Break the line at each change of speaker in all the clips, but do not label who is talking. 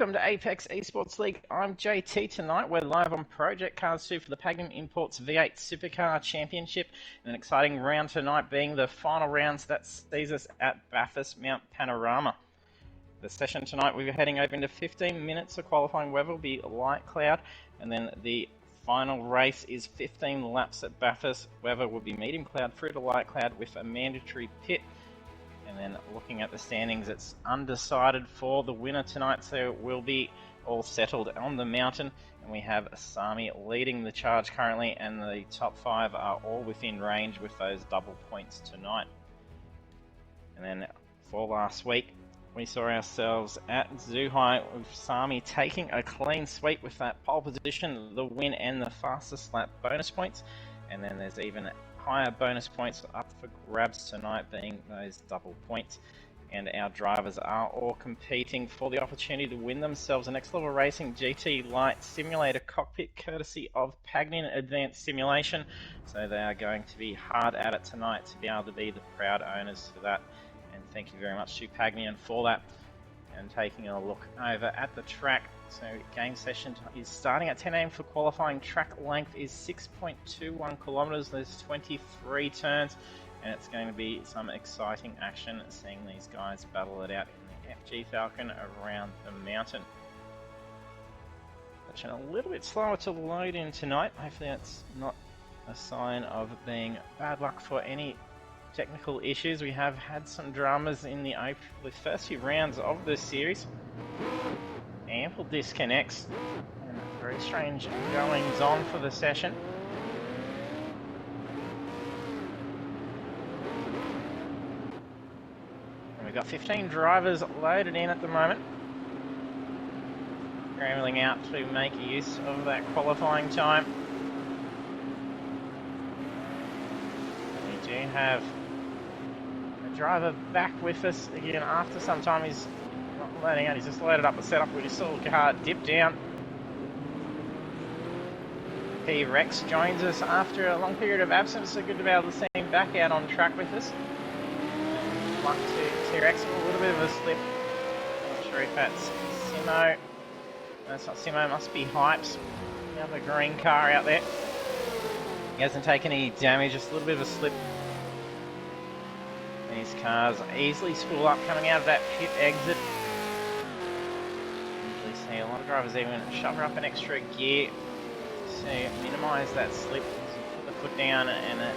Welcome to Apex Esports League. I'm JT. Tonight we're live on Project Cars 2 for the Pagnian Imports V8 Supercar Championship. An exciting round tonight being the final rounds that sees us at Bathurst Mount Panorama. The session tonight we're heading over into 15 minutes of qualifying. Weather will be light cloud, and then the final race is 15 laps at Bathurst. Weather will be medium cloud through to light cloud with a mandatory pit. And then looking at the standings, it's undecided for the winner tonight, so we'll be all settled on the mountain. And we have Asami leading the charge currently, and the top 5 are all within range with those double points tonight. And then for last week, we saw ourselves at Zhuhai with Sami taking a clean sweep with that pole position, the win and the fastest lap bonus points. And then there's even higher bonus points up for grabs tonight, being those double points. And our drivers are all competing for the opportunity to win themselves a Next Level Racing GT Light Simulator cockpit courtesy of Pagnian Advanced Simulation. So they are going to be hard at it tonight to be able to be the proud owners for that. And thank you very much to Pagnian for that. And taking a look over at the track, so game session is starting at 10 AM for qualifying. Track length is 6.21 kilometers. There's 23 turns, and it's going to be some exciting action seeing these guys battle it out in the FG Falcon around the mountain. Session a little bit slower to load in tonight. Hopefully that's not a sign of being bad luck for any technical issues. We have had some dramas in the first few rounds of this series. Ample disconnects and very strange goings on for the session. And we've got 15 drivers loaded in at the moment, scrambling out to make use of that qualifying time. And we do have driver back with us again after some time. He's not loading out, he's just loaded up the setup. We just saw the car dip down. T-Rex joins us after a long period of absence, so good to be able to see him back out on track with us. Luck to T-Rex, a little bit of a slip. Not sure if that's Simo. No, it's not Simo, it must be Hypes. Another green car out there. He hasn't taken any damage, just a little bit of a slip. These cars easily spool up coming out of that pit exit. Usually see a lot of drivers even shove up an extra gear to minimise that slip. So put the foot down and it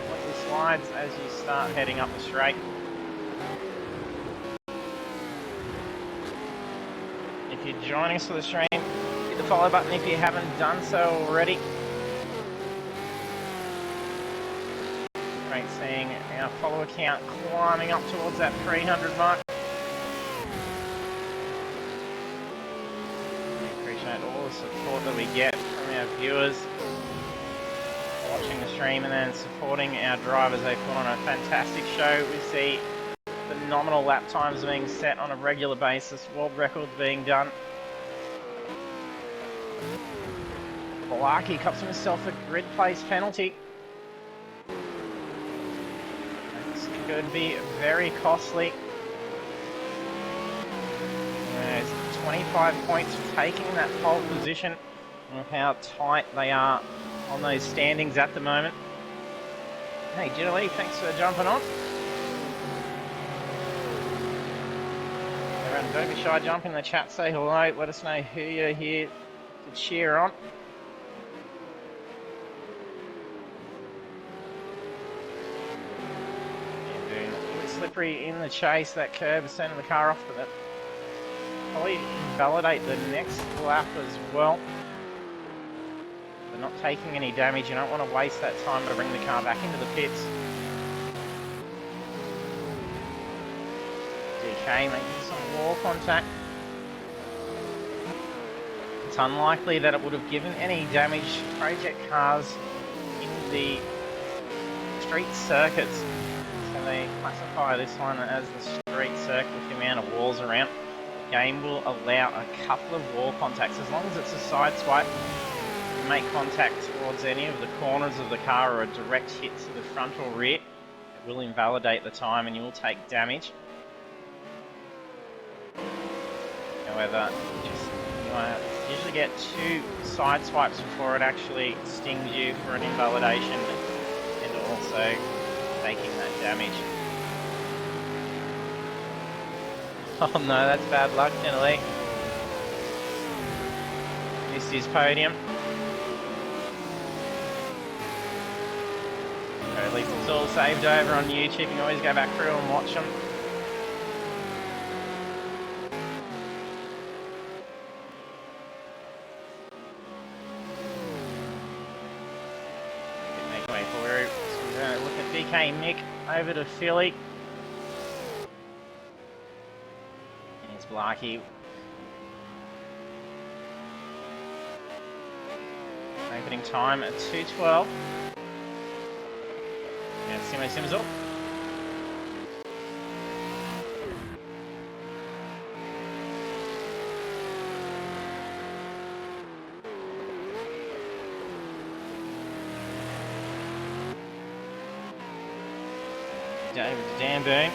quickly slides as you start heading up the straight. If you're joining us for the stream, hit the follow button if you haven't done so already. Great seeing our follower count climbing up towards that 300 mark. We appreciate all the support that we get from our viewers watching the stream and then supporting our drivers. They put on a fantastic show. We see phenomenal lap times being set on a regular basis, world records being done. Balaki cops himself a grid place penalty. Going to be very costly. There's 25 points for taking that pole position and how tight they are on those standings at the moment. Hey Ginny, thanks for jumping on. Everyone, don't be shy, jump in the chat, say hello, let us know who you're here to cheer on. Slippery in the chase, that curb is sending the car off, but that probably invalidate the next lap as well. They're not taking any damage, you don't want to waste that time to bring the car back into the pits. DK making some wall contact. It's unlikely that it would have given any damage to Project Cars in the street circuits. They classify this one as the street circuit with the amount of walls around. The game will allow a couple of wall contacts. As long as it's a side swipe, you make contact towards any of the corners of the car or a direct hit to the front or rear, it will invalidate the time and you will take damage. However, just usually get 2 side swipes before it actually stings you for an invalidation, and also taking that damage. Oh no, that's bad luck, Finley. Missed his podium. So at least it's all saved over on YouTube. You can always go back through and watch them. Make way through. So we're going to look at DK Mick over to Philly. Here's Blarkey. Opening time at 2:12. And Simo Simsel. David Danburn.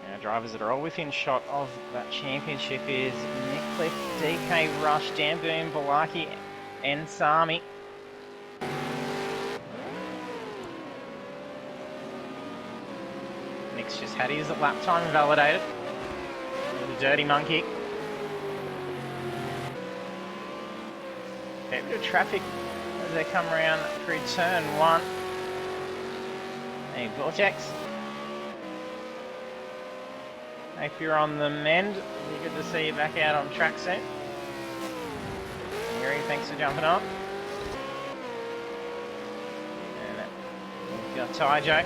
Now drivers that are all within shot of that championship is Nick Cliff, DK Rush, Danburn, Balaki and Sami. Nick's just had his lap time invalidated. The dirty monkey. Fair bit of traffic as they come around through turn 1. Hey, Vortex. Hope you're on the mend. It'll be good to see you back out on track soon. Gary, thanks for jumping on. And we've got Tyjo.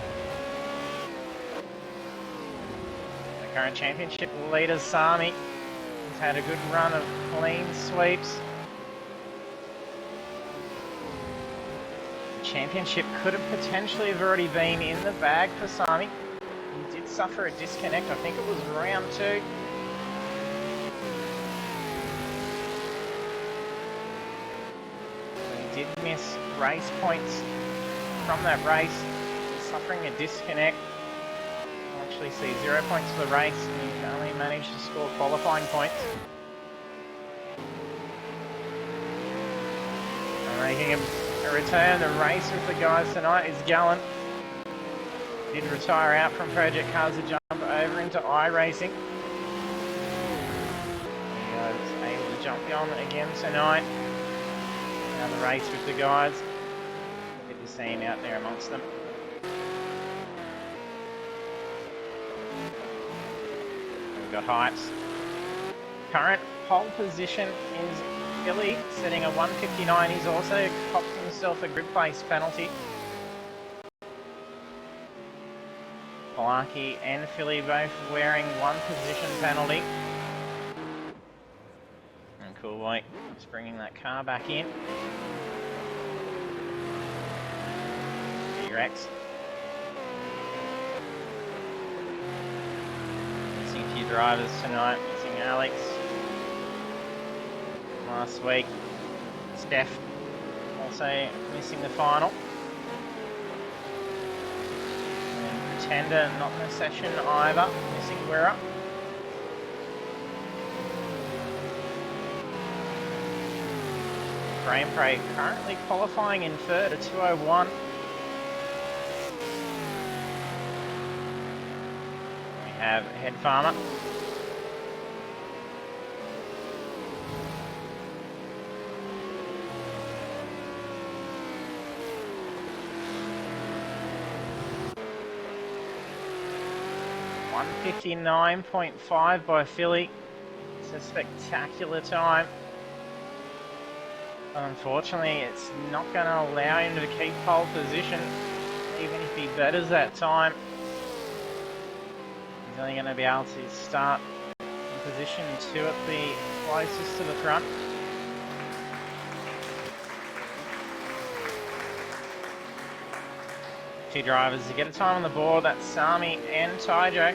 The current championship leader, Sami. He's had a good run of clean sweeps. The championship could have potentially have already been in the bag for Sami. He did suffer a disconnect, I think it was round 2. He did miss race points from that race, suffering a disconnect. You'll actually see 0 points for the race, and he only managed to score qualifying points. And making a return to race with the guys tonight is Gallant. Did retire out from Project Cars to jump over into iRacing. He was able to jump on again tonight. Another race with the guys. Good to see him out there amongst them. We've got Hypes. Current pole position is Philly, setting a 1:59. He's also copped himself a grid place penalty. Balaki and Philly both wearing 1 position penalty. And Cool Boy just bringing that car back in. T-Rex. Missing a few drivers tonight. Missing Alex. Last week, Steph also missing the final. Pretender not in the session either, missing Guerra. Brain Prey currently qualifying in third at 2:01. We have Head Farmer. .59.5 by Philly. It's a spectacular time. Unfortunately, it's not going to allow him to keep pole position, even if he betters that time. He's only going to be able to start in position 2 at the closest to the front. Two drivers to get a time on the board, that's Sami and Tyjo.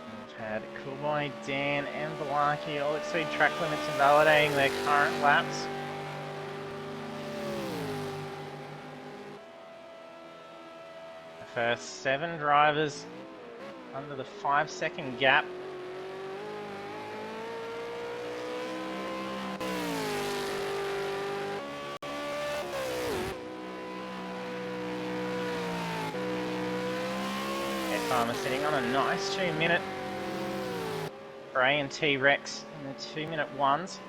We've had Cool Boy by Dan and Balaki all exceed track limits, invalidating their current laps. The first 7 drivers under the 5-second gap. Farmer sitting on a nice 2-minute. Bray and T-Rex in the 2-minute ones.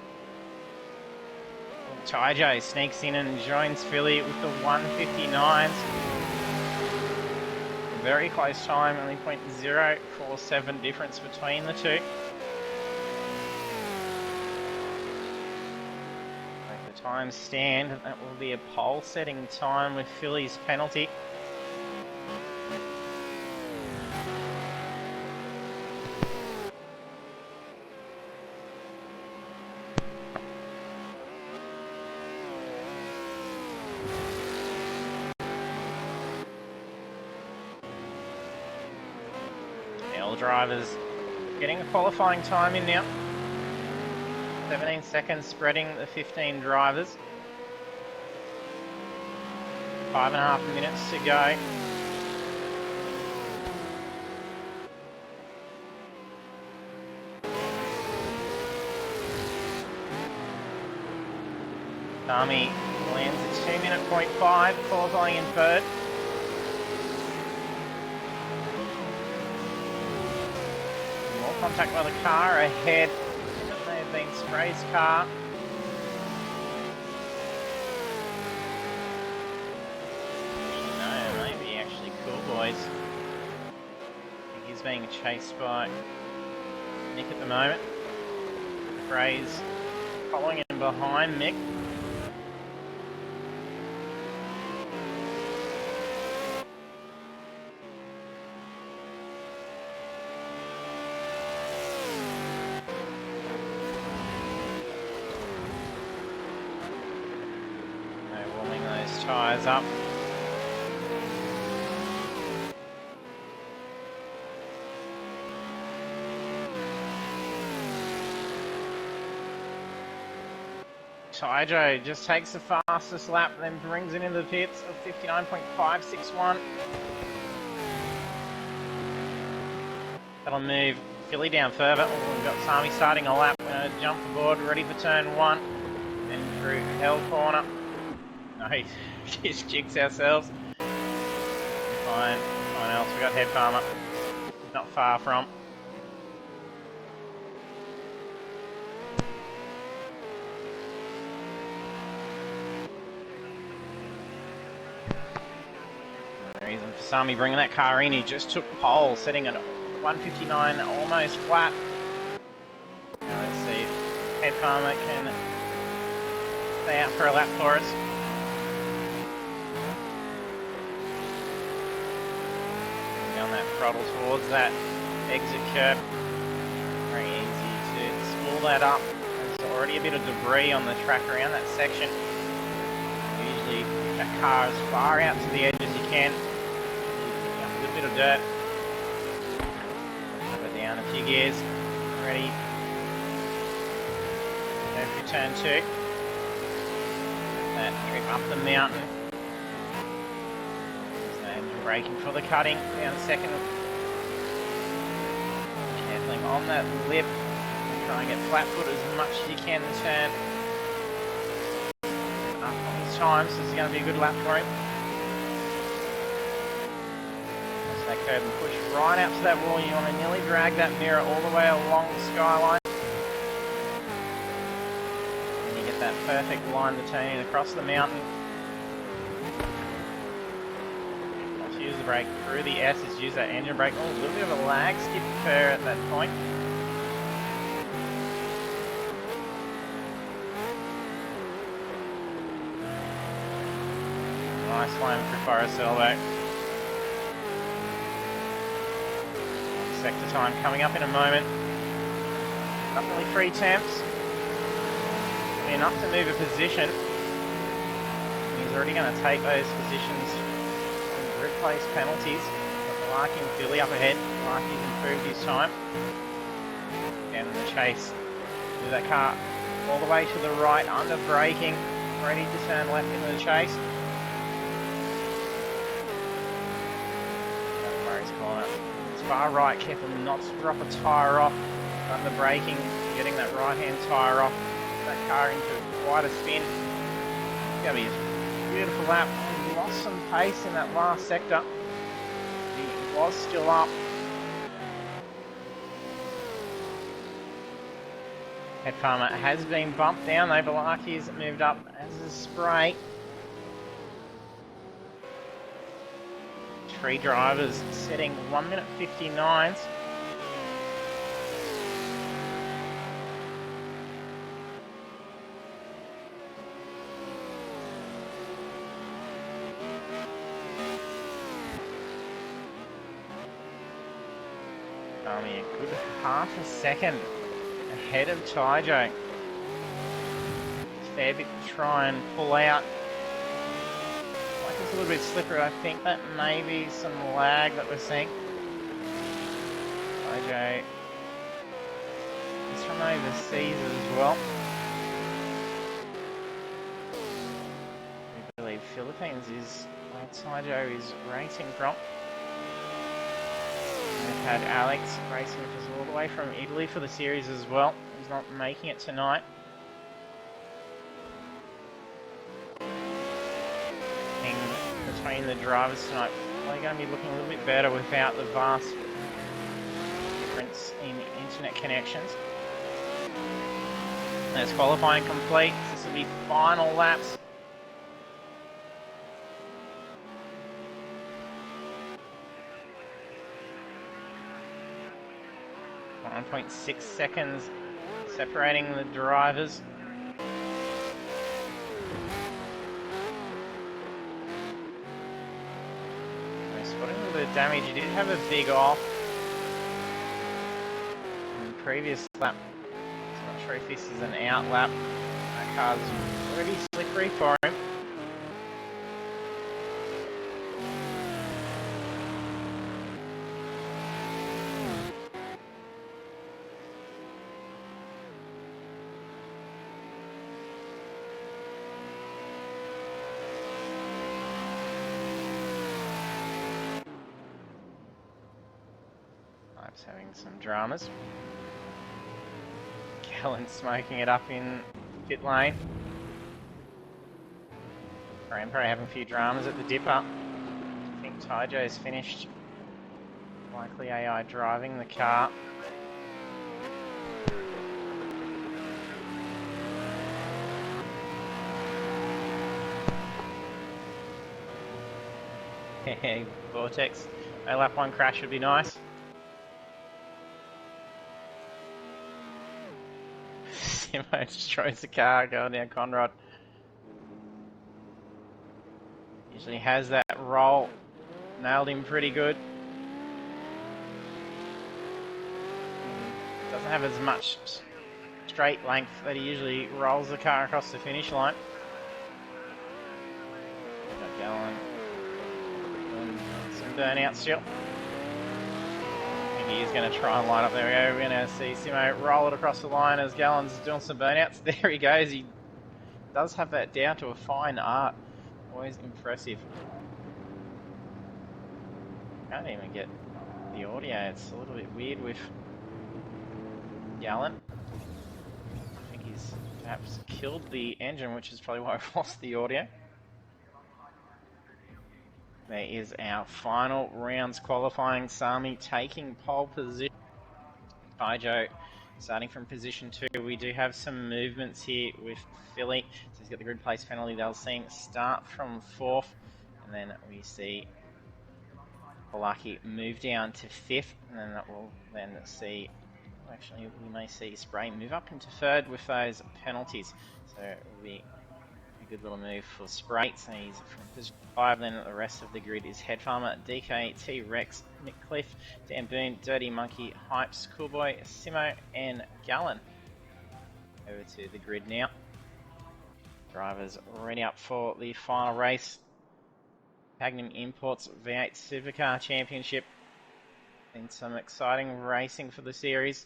Taijo sneaks in and joins Philly with the 1:59s. Very close time, only 0.047 difference between the two. Let the time stand, that will be a pole setting time with Philly's penalty. Drivers getting a qualifying time in now. 17 seconds spreading the 15 drivers. 5.5 minutes to go. Army lands a 2-minute .5, qualifying in third. Contact by the car ahead. It may have been Spray's car. No, maybe actually Cool Boys. I think he's being chased by Nick at the moment. Spray's following in behind Mick. Tyres up. Taijo just takes the fastest lap, then brings it into the pits of 59.561. That'll move Philly down further. We've got Sami starting a lap. We're going to jump aboard, ready for turn 1. And through Hell Corner. No, just jigs ourselves. Fine else. We got Head Farmer. Not far from. No reason for Sami bringing that car in. He just took pole, setting at 1:59, almost flat. Now let's see if Head Farmer can stay out for a lap for us. On that throttle towards that exit curb. Very easy to spool that up. There's already a bit of debris on the track around that section. Usually that car as far out to the edge as you can. Pick up a little bit of dirt. Put it down a few gears. Ready. Go for turn 2. That trip up the mountain. Braking for the cutting, down second. Carefully on that lip. Try and get flat foot as much as you can in turn. Up on his time, so this is going to be a good lap for him. Once that curb and push right out to that wall, you want to nearly drag that mirror all the way along the skyline. And you get that perfect line to turn in across the mountain. Use the brake through the S's, use that engine brake. Oh, a little bit of a lag, skip curve at that point. Nice line for Forest Elbow. Sector time coming up in a moment. Roughly 3 temps. Enough to move a position. He's already going to take those positions. Grid place penalties. Got Larky and Philly up ahead. Larky's improved his time. Down in the chase. With that car all the way to the right, under braking, ready to turn left into the chase. Murray's corner. It's far right, careful not to drop a tyre off. Under braking, getting that right hand tyre off. That car into quite a spin. It's going to be a beautiful lap. He lost some pace in that last sector. He was still up. Head farmer has been bumped down though. Balaki's moved up as a spray. Three drivers setting 1 minute 59s. Only a good half a second ahead of Taijo. Fair bit to try and pull out. Like it's a little bit slippery. I think that may be some lag that we're seeing. Taijo is from overseas as well. We believe Philippines is where Taijo is racing from. We've had Alex racing, which is all the way from Italy for the series as well. He's not making it tonight. Between the drivers tonight, probably going to be looking a little bit better without the vast difference in internet connections. That's qualifying complete. This will be final laps. .6 seconds separating the drivers. Spotting a little bit of damage. He did have a big off in the previous lap. I'm not sure if this is an out lap. That car's pretty slippery for him. Having some dramas. Gallen smoking it up in pit lane. Graham probably having a few dramas at the dipper. I think Taijo's finished. Likely AI driving the car. Vortex. A lap 1 crash would be nice. Simo destroys the car going down Conrad. Usually has that roll. Nailed him pretty good. Doesn't have as much straight length that he usually rolls the car across the finish line. Got Gallen. Some burnout still. He is going to try and line up. There we go. We're going to see Simo roll it across the line as Gallen's doing some burnouts. There he goes. He does have that down to a fine art. Always impressive. Can't even get the audio. It's a little bit weird with Gallen. I think he's perhaps killed the engine, which is probably why I've lost the audio. There is our final rounds qualifying. Sami taking pole position. Taijo starting from position 2. We do have some movements here with Philly. So he's got the grid place penalty. They'll see start from 4th. And then we see Polaki move down to 5th. And then that will then see, actually we may see Spray move up into 3rd with those penalties. So it will be a good little move for Spray. So he's from position 5, then the rest of the grid is Head Farmer, DK, T-Rex, Nick Cliff, Dan Boone, Dirty Monkey, Hypes, Coolboy, Simo, and Gallen. Over to the grid now. Drivers ready up for the final race. Pagnian Imports V8 Supercar Championship. Been some exciting racing for the series.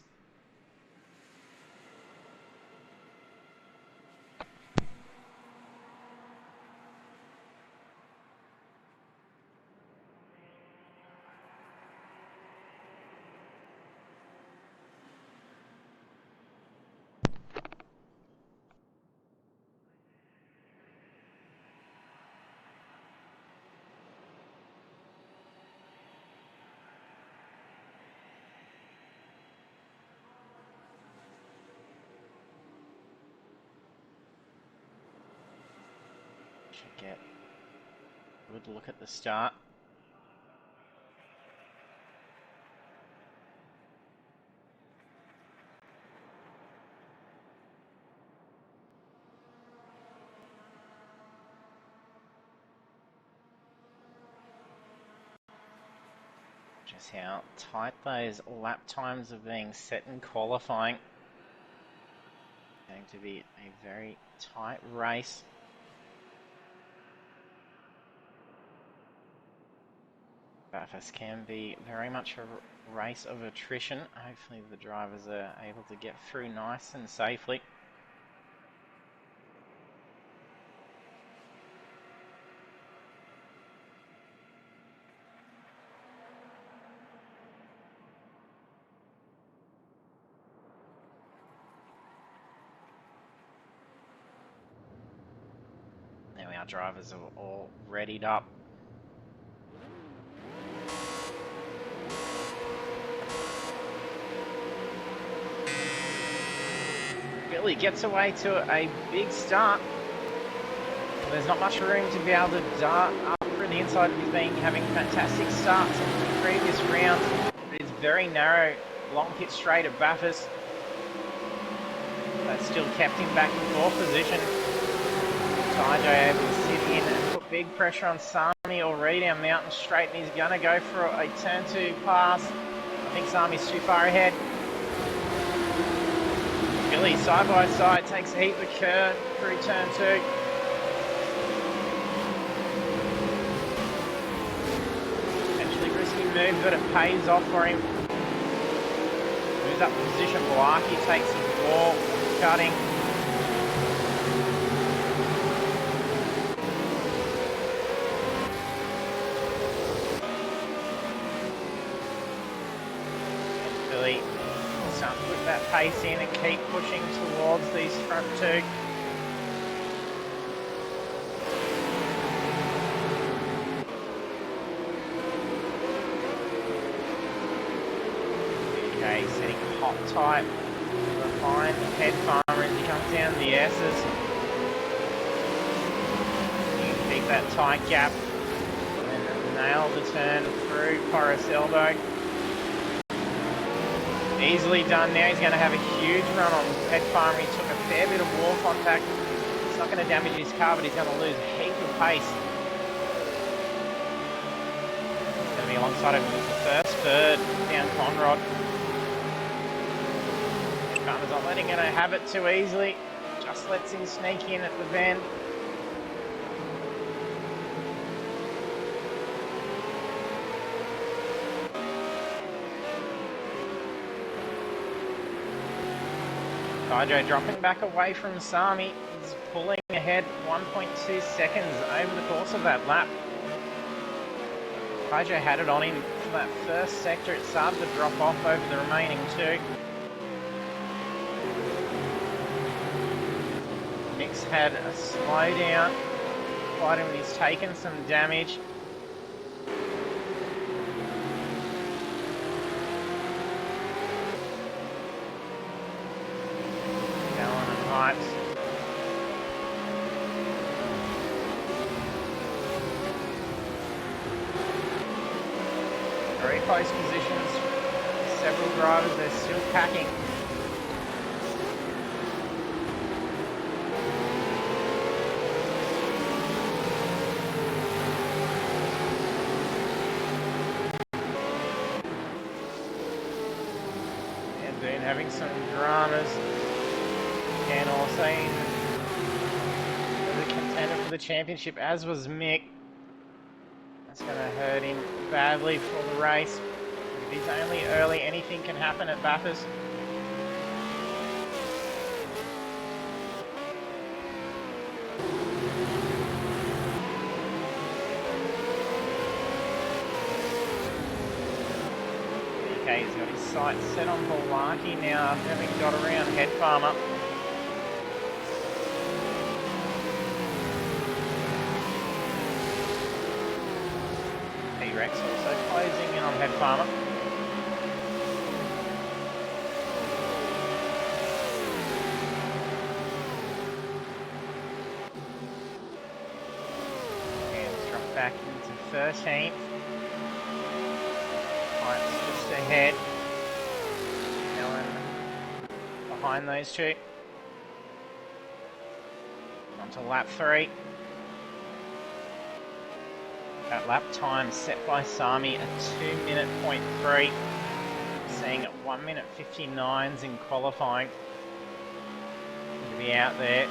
Should get a good look at the start. Just how tight those lap times are being set in qualifying. Going to be a very tight race. Bathurst can be very much a race of attrition. Hopefully the drivers are able to get through nice and safely. There we are, drivers are all readied up. Billy gets away to a big start. There's not much room to be able to dart up for the inside. He's been having fantastic starts in the previous rounds. But it's very narrow, long pit straight at Bathurst. That still kept him back in fourth position. Tyjo able to sit in and put big pressure on Sami already down Mountain Straight, and he's going to go for a turn 2 pass. I think Sami's too far ahead. Billy side by side takes a heat of curve through turn 2. Potentially risky move, but it pays off for him. Moves up the position. Blakey takes his ball, cutting. Billy will start to put that pace in and keep pushing towards these front two. Okay, setting hot tight behind head farmer as he comes down the S's. You can keep that tight gap and nail the turn through Forest Elbow. Easily done now. He's going to have a huge run on head farmer. He took a fair bit of wall contact. It's not going to damage his car, but he's going to lose a heap of pace. He's going to be alongside him with the first third down Conrod. Head farmer's not letting it have it too easily. Just lets him sneak in at the bend. Tyjo dropping back away from Sami. He's pulling ahead 1.2 seconds over the course of that lap. Tyjo had it on him for that first sector. It started to drop off over the remaining two. Nick's had a slowdown. Quite him, he's taken some damage. Very close positions. Several drivers, they're still packing. And Boone having some dramas. And also in the contender for the championship, as was Mick. That's going to hurt him badly for the race. If he's only early, anything can happen at Bathurst. Okay, he's got his sights set on Blakey now after having got around head farmer. Rex also closing in on head farmer. back into 13th. Pipes just ahead. Ellen behind those two. On to lap 3. That lap time set by Sami at 2:03. Seeing at 1:59 in qualifying. To be out there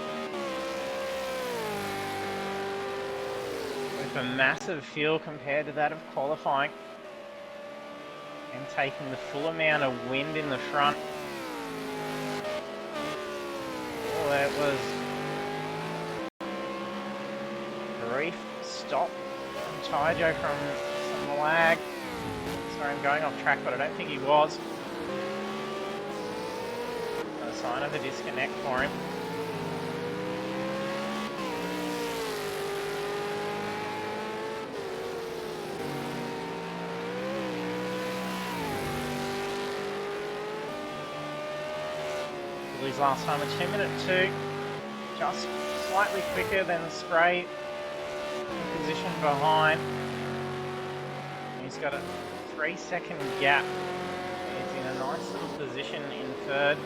with a massive fuel compared to that of qualifying. And taking the full amount of wind in the front. Oh, that was a brief stop from Taijo from some lag. Sorry, I'm going off track, but I don't think he was. A sign of a disconnect for him. His last time a 2:02, just slightly quicker than Spray in position behind. He's got a 3-second gap. He's in a nice little position in third.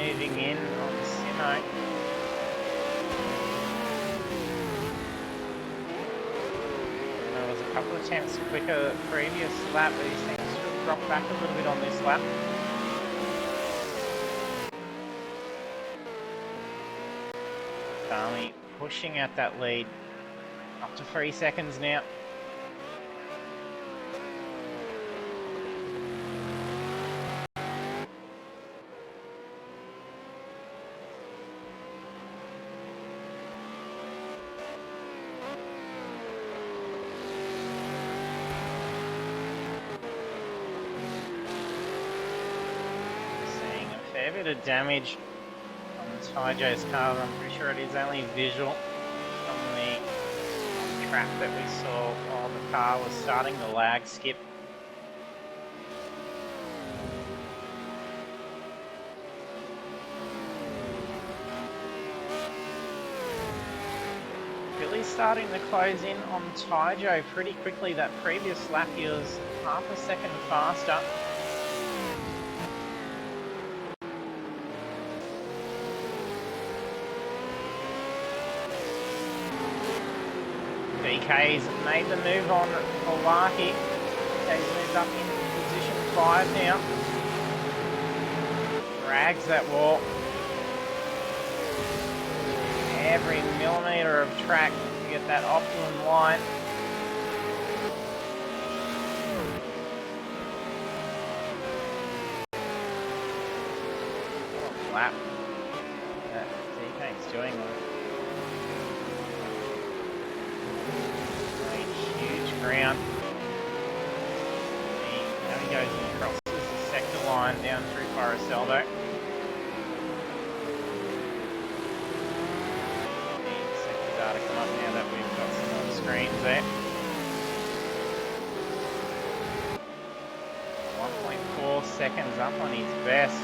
Moving in on Simo. There was a couple of tenths quicker the previous lap, but he seems to have dropped back a little bit on this lap. Sami pushing at that lead. Up to 3 seconds now. A bit of damage on Taijo's car. I'm pretty sure it is only visual from the track that we saw while the car was starting the lag skip. Really starting to close in on Taijo pretty quickly. That previous lap he was half a second faster. DK's made the move on Polaki. He's moved up into position 5 now. Drags that wall. Every millimetre of track to get that optimum line. What a lap that DK's doing. Ground. Now he goes and crosses the sector line down through Forest Elbow. The sector data come up now that we've got some on screens there. 1.4 seconds up on his best.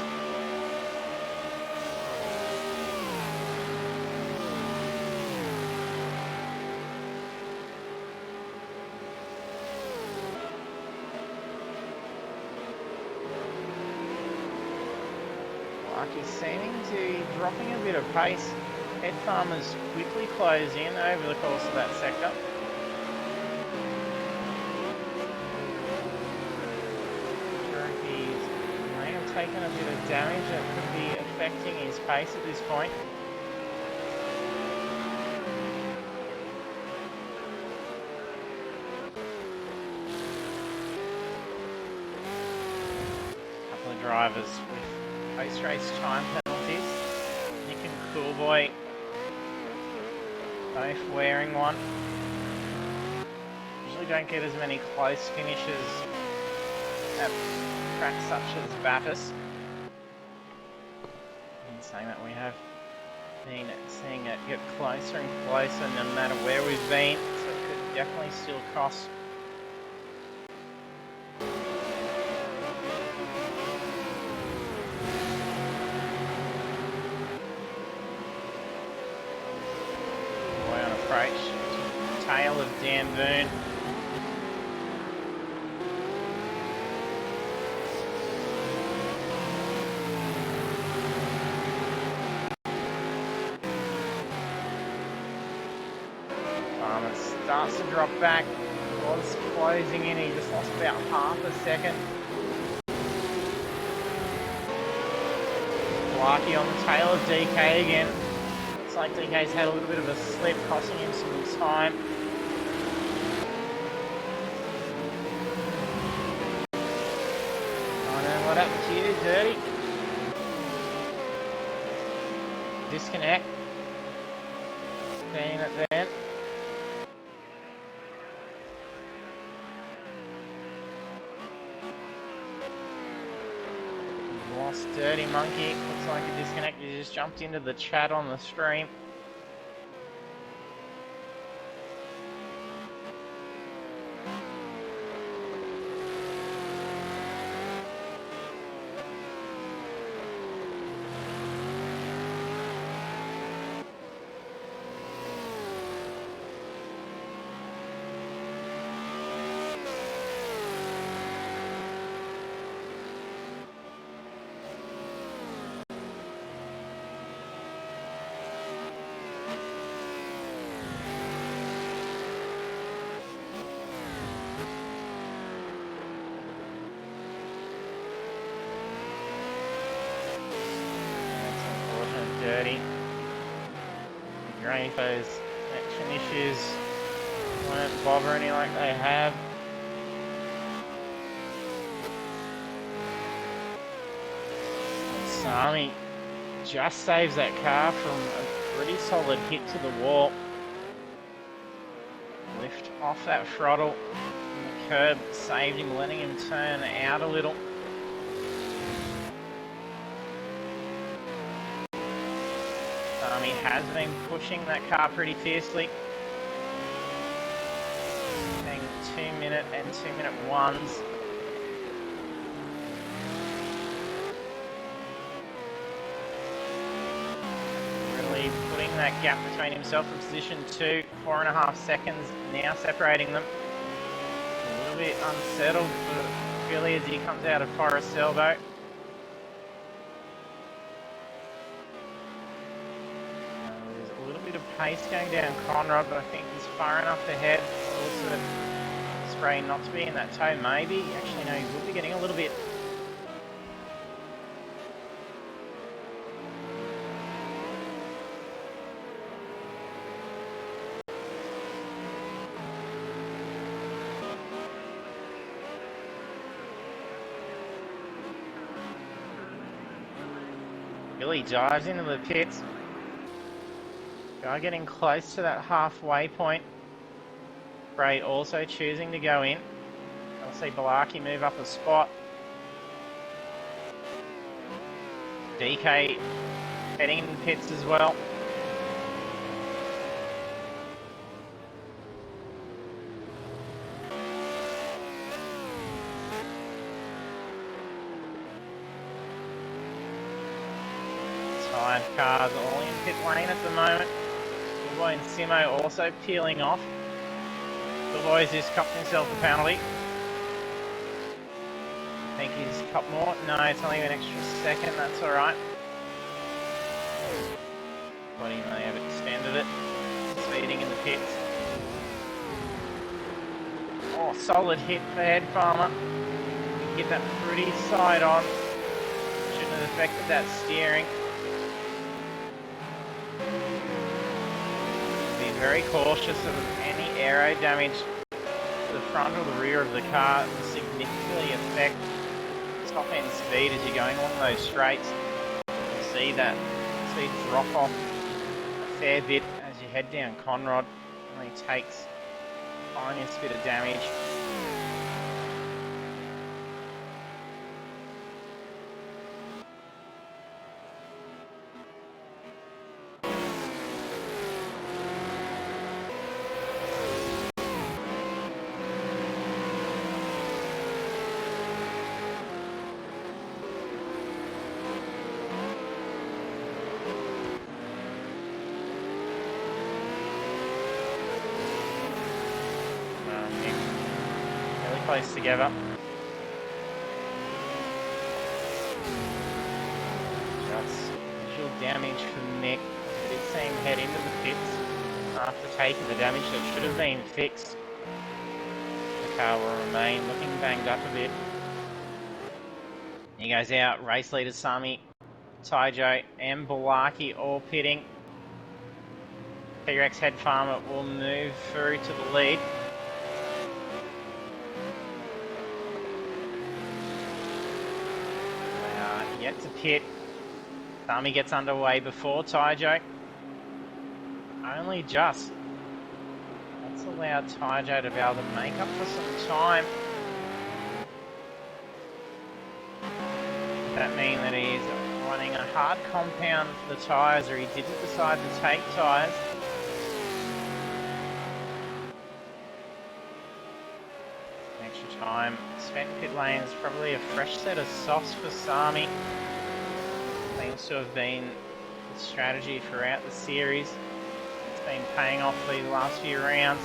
He's seeming to be dropping a bit of pace. Head Farmers quickly close in over the course of that sector. He may have taken a bit of damage that could be affecting his pace at this point. A couple of drivers with post-race time penalties. Nick and Coolboy both wearing one. Usually don't get as many close finishes at tracks such as Bathurst. In saying that, we have Seeing it get closer and closer no matter where we've been, so it could definitely still cost. Boy on approach, tail of Dan Boone. Starts to drop back, was closing in, he just lost about half a second. Larky on the tail of DK again. Looks like DK's had a little bit of a slip, costing him some time. Oh no, what happened to you, Dirty? Disconnect. Seeing it then. Lost Dirty Monkey. Looks like a disconnect. He just jumped into the chat on the stream. Dirty. Great, those connection issues won't bother any like they have. Sami just saves that car from a pretty solid hit to the wall. Lift off that throttle. And the curb saved him, letting him turn out a little. He has been pushing that car pretty fiercely. Getting 2 minute and 2 minute ones. Really putting that gap between himself and position 2, 4.5 seconds now separating them. A little bit unsettled for Billy as he comes out of Forest Elbow. Pace going down Conrad, but I think he's far enough ahead. Also, spray not to be in that toe, maybe. Actually, no, he will be getting a little bit. Billy dives into the pits. Guy getting close to that halfway point. Bray also choosing to go in. I'll see Balaki move up a spot. DK heading in the pits as well. Tired cars all in pit lane at the moment. Schoolboy and Simo also peeling off. Schoolboy's just copped himself a penalty. I think he's copped more. No, it's only an extra second, that's alright. But he may have extended it. Speeding in the pits. Oh, solid hit for Head Farmer. He hit that pretty side on. Shouldn't have affected that steering. Very cautious of any aero damage to the front or the rear of the car. It will significantly affect top end speed as you're going along those straights. You'll see that speed drop off a fair bit as you head down Conrod. It only takes the tiniest bit of damage. close together. Just visual damage from Nick. We did see him head into the pits after taking the damage that should have been fixed. The car will remain looking banged up a bit. He goes out. Race leaders Sami, Taijo and Balaki all pitting. T-Rex Head Farmer will move through to the lead. They are yet to pit. Sami gets underway before Taijo. Only just. That's allowed Taijo to be able to make up for some time. Does that mean that he's running a hard compound for the tyres, or he didn't decide to take tyres? Extra time spent pit lanes, probably a fresh set of softs for Sami. Seems to have been the strategy throughout the series. It's been paying off these last few rounds.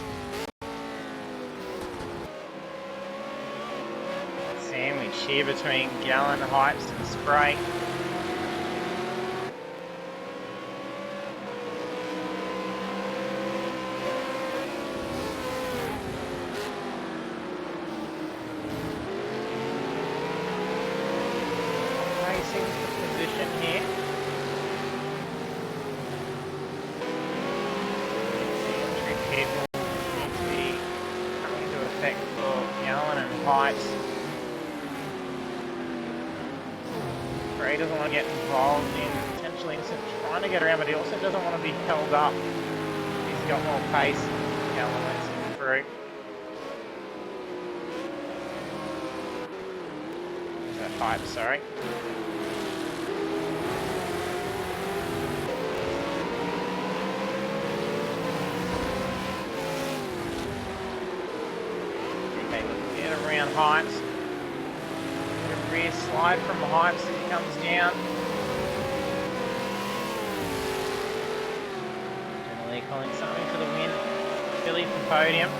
Sandwich here between Gallon, Hypes and Spray. Racing for position here. The entry pit will need to be coming into effect for Gallon and Hypes. He doesn't want to get involved in potentially trying to get around, but he also doesn't want to be held up. He's got more pace. Gallon lets him through. Is that Hype? Sorry. Okay, let's get around Hypes. Rear slide from Hypes as he comes down. Generally calling something for the win. Billy from podium.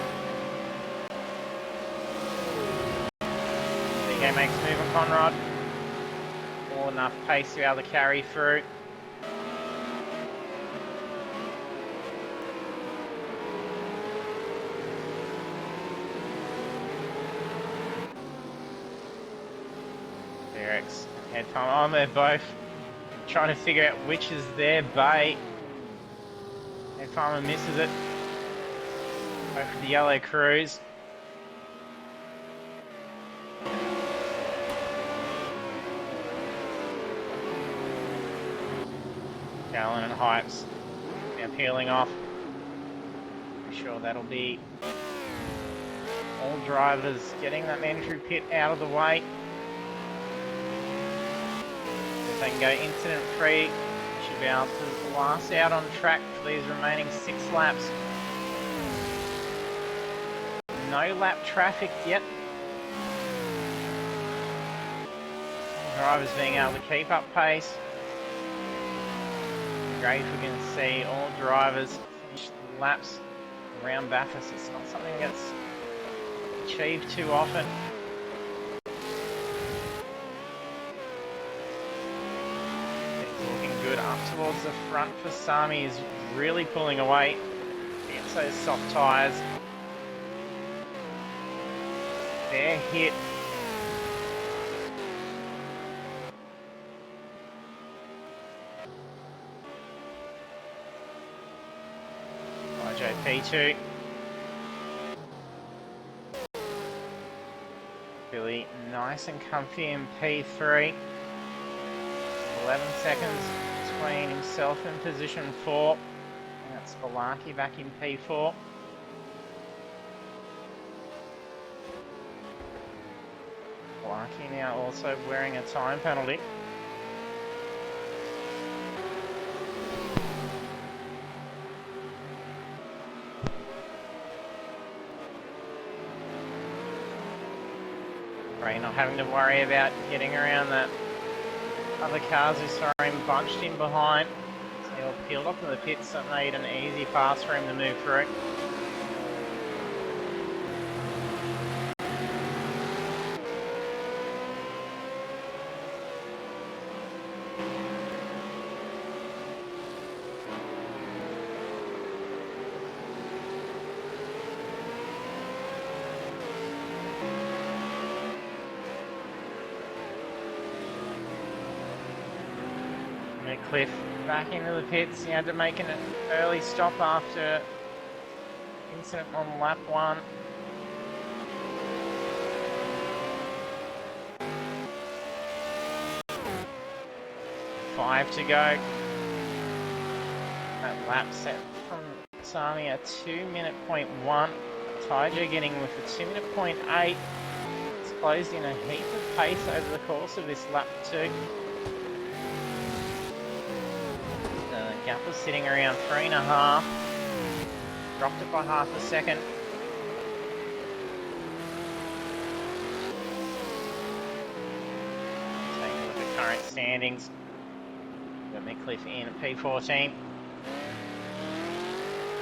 DK makes a move on Conrad. More than enough pace to be able to carry through. Head Farmer, they're both trying to figure out which is their bait. Head Farmer misses it. Go for the yellow cruise. Gallon and Hypes now peeling off. I'm sure that'll be all drivers getting that mandatory pit out of the way. If they can go incident free, should be able to last out on track for these remaining 6 laps. No lap traffic yet. Drivers being able to keep up pace. Great if we can see all drivers finish the laps around Bathurst. It's not something that's achieved too often. Up towards the front for Sami is really pulling away against those soft tyres. They're hit. P2. Billy nice and comfy in P3. 11 seconds between himself and position 4. And that's Balaki back in P4. Balaki now also wearing a time penalty. Ray not having to worry about getting around that other cars who saw him bunched in behind. So he'll peel up to the pits and made an easy pass for him to move through. Cliff back into the pits. He had to make an early stop after incident on lap 1. Five to go. That lap set from Sami a 2:01. Taija getting with a 2:08. It's closed in a heap of pace over the course of this lap 2. Gap was sitting around 3.5. Dropped it by half a second. Taking a look at current standings. Got Cliff in at P14.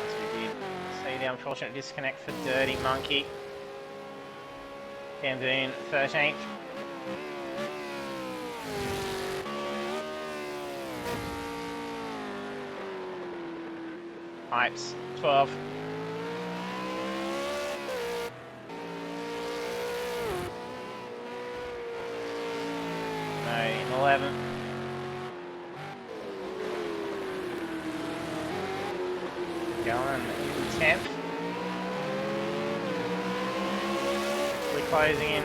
As we did see the unfortunate disconnect for Dirty Monkey. Gamboon 13th. Pipes 12. No, in 11. Going in 10th. We're closing in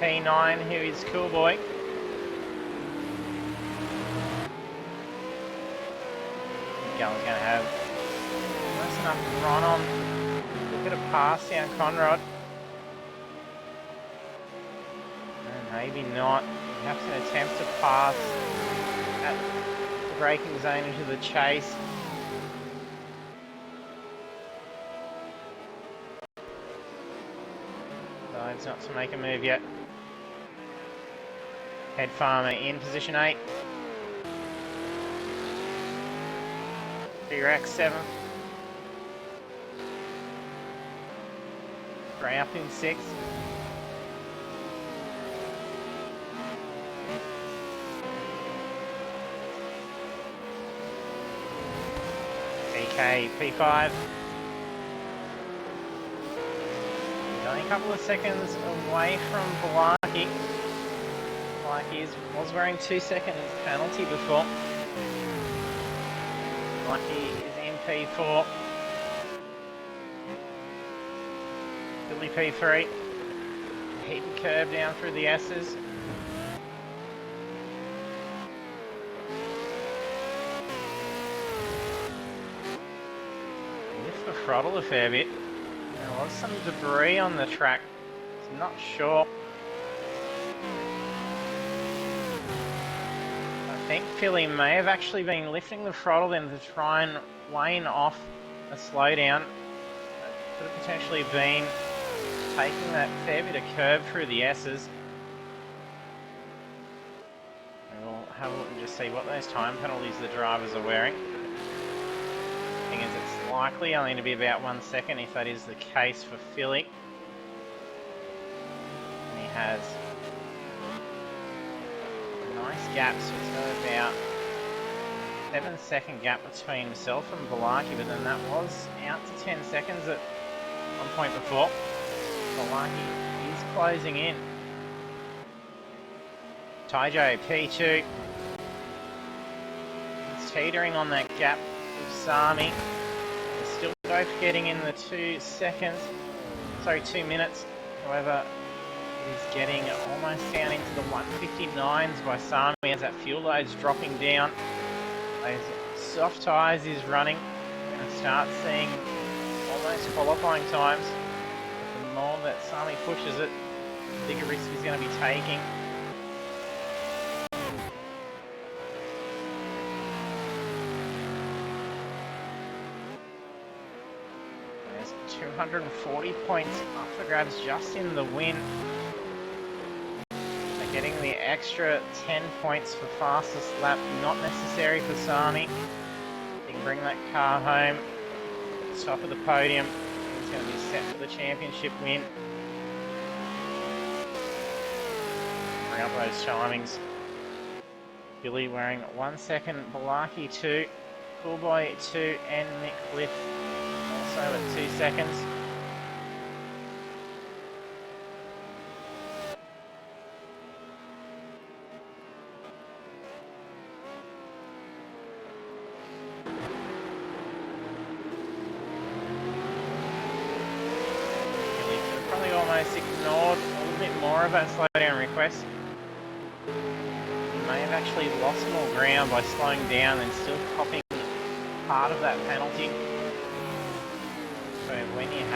P9, who is Cool Boy. Gallen's going to have nice enough to run on. Look at a pass down Conrad. And maybe not. Perhaps an attempt to pass at the braking zone into the chase. Decides not to make a move yet. Head Farmer in position 8. B-Rex 7th. Gray up in 6th. TK P5. He's only a couple of seconds away from Balaki. Balaki was wearing 2 seconds penalty before. Lucky is in P4. Billy P3. Heat and curve down through the S's. Lift the throttle a fair bit. There was some debris on the track. I'm not sure. I think Philly may have actually been lifting the throttle then to try and wane off a slowdown. Could have potentially been taking that fair bit of curve through the S's. And we'll have a look and just see what those time penalties the drivers are wearing. The thing is, it's likely only to be about 1 second if that is the case for Philly. And he has nice gaps. He's got about 7-second gap between himself and Balaki, but then that was out to 10 seconds at one point before. Balaki is closing in. Taijo P2. He's teetering on that gap with Sami. They're still both getting in the 2 minutes. However, he's getting almost down into the 159s by Sami as that fuel load's dropping down. Those soft tyres is running. We're going to start seeing almost qualifying times. But the more that Sami pushes it, the bigger risk he's going to be taking. There's 240 points up for grabs just in the win. Getting the extra 10 points for fastest lap, not necessary for Sami. He can bring that car home, top of the podium. He's going to be set for the championship win. Bring up those timings. Billy wearing 1 second, Balaki 2, Coolboy 2, and Nick Cliff also at 2 seconds. Billy could have probably almost ignored a little bit more of that slowdown request. May have actually lost more ground by slowing down and still copping part of that penalty. So when it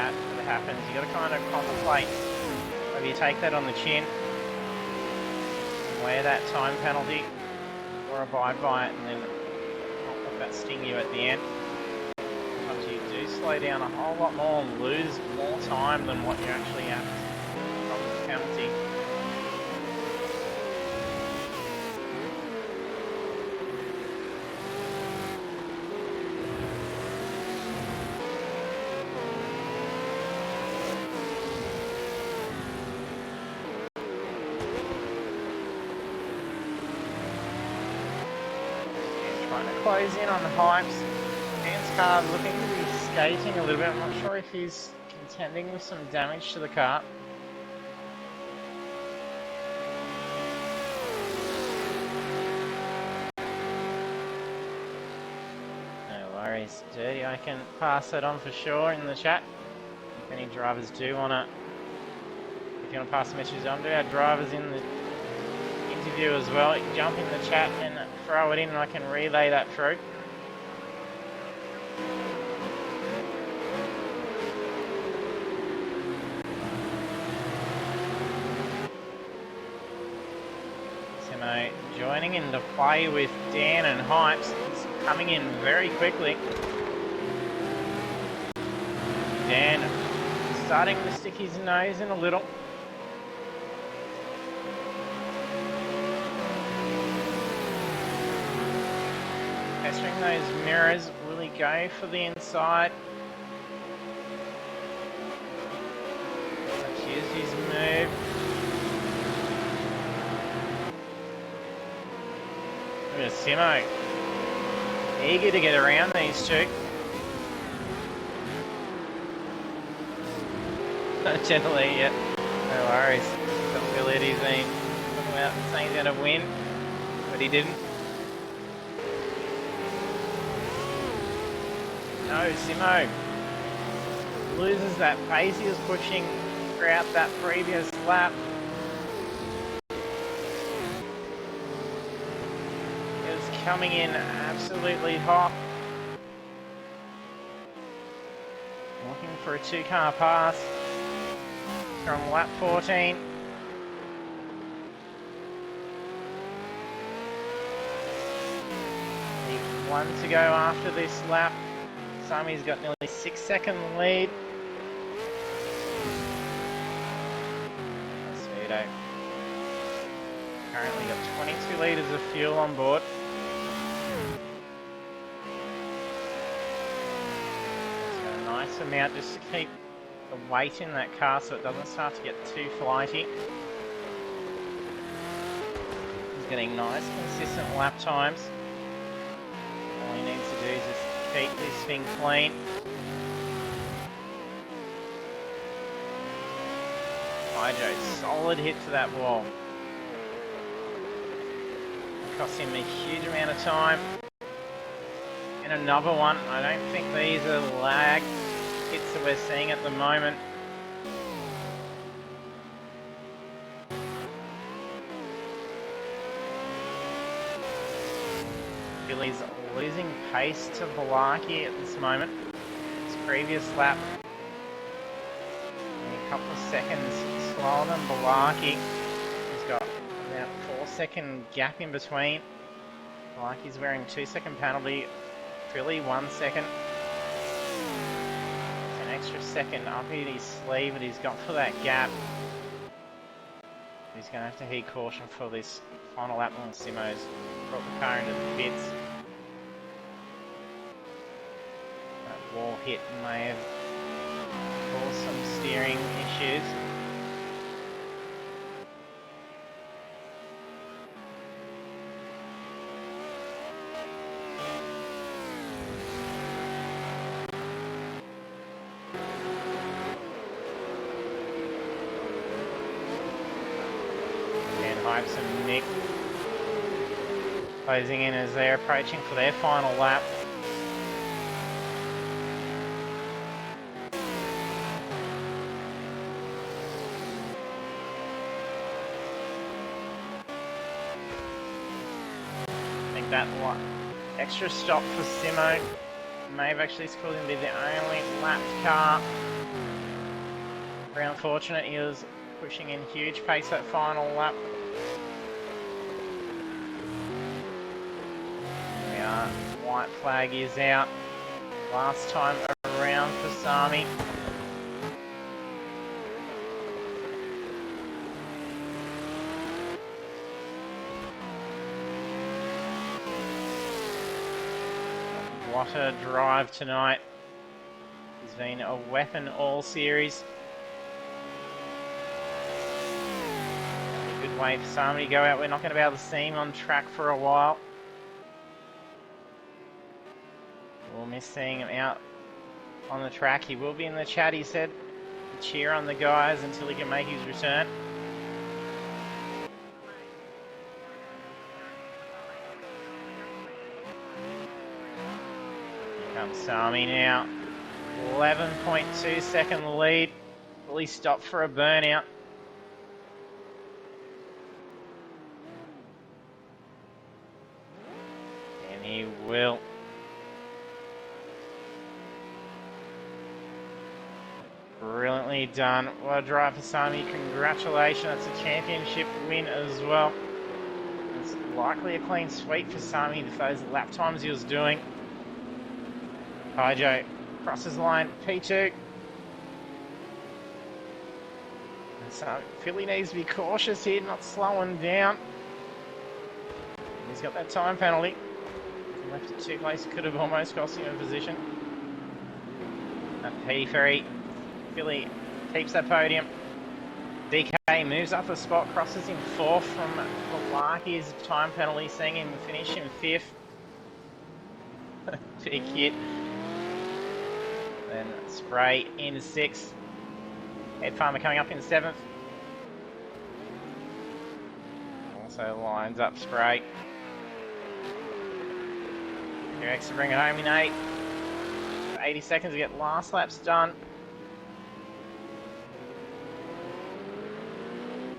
happens, you got to kind of contemplate whether you take that on the chin, wear that time penalty, or abide by it and then not let that sting you at the end. Sometimes you do slow down a whole lot more and lose more time than what you actually have from the penalty. Trying to close in on the Hypes. Dan's car looking to be skating a little bit. I'm not sure if he's contending with some damage to the car. No worries, Dirty. I can pass that on for sure in the chat. If any drivers do want to, if you want to pass the messages on to our drivers in the interview as well, you can jump in the chat and throw it in and I can relay that through. Simo joining in to play with Dan and Hypes. He's coming in very quickly. Dan starting to stick his nose in a little. Pestering those mirrors, will he go for the inside? Here's his move. Look at Simo. Eager to get around these two. Gently, yeah. No worries. Don't feel it. He's been talking about saying he's going to win, but he didn't. No, Simo loses that pace he was pushing throughout that previous lap. He was coming in absolutely hot. Looking for a two-car pass from lap 14. One to go after this lap. Sami's got nearly 6 second lead. Speedo currently got 22 litres of fuel on board. So a nice amount just to keep the weight in that car so it doesn't start to get too flighty. He's getting nice consistent lap times. All he needs to do is just keep this thing clean. Hydro, solid hit to that wall. Cost him a huge amount of time. And another one. I don't think these are lag hits that we're seeing at the moment. Billy's losing pace to Balaki at this moment. His previous lap, a couple of seconds slower than Balaki. He's got about 4 second gap in between. Balaki's wearing 2 second penalty, Billy 1 second. It's an extra second up in his sleeve that he's got for that gap. He's going to have to heed caution for this final lap on Simo's brought the car into the pits. That wall hit may have caused some steering issues. Hypes and Nick closing in as they're approaching for their final lap. I think that extra stop for Simo may have actually caused him to be the only lapped car. Very unfortunate, he was pushing in huge pace that final lap. There we are, white flag is out. Last time around for Sami. What a drive tonight. He's been a weapon all series. A good way for Sami to go out. We're not going to be able to see him on track for a while. We'll miss seeing him out on the track. He will be in the chat, he said. Cheer on the guys until he can make his return. Sami now, 11.2 second lead, fully stopped for a burnout. And he will. Brilliantly done. What a drive for Sami. Congratulations, that's a championship win as well. It's likely a clean sweep for Sami with those lap times he was doing. Kaijo crosses line, P2. So Philly needs to be cautious here, not slowing down. He's got that time penalty. If he left it too close, it could have almost cost him a position. That P3. Philly keeps that podium. DK moves up a spot, crosses in 4th from Balaki's time penalty, seeing him finish in 5th. Big hit. Then Spray in 6th. Head Farmer coming up in 7th. Also lines up Spray. T-Rex to bring it home in 8th. 80 seconds to get last laps done.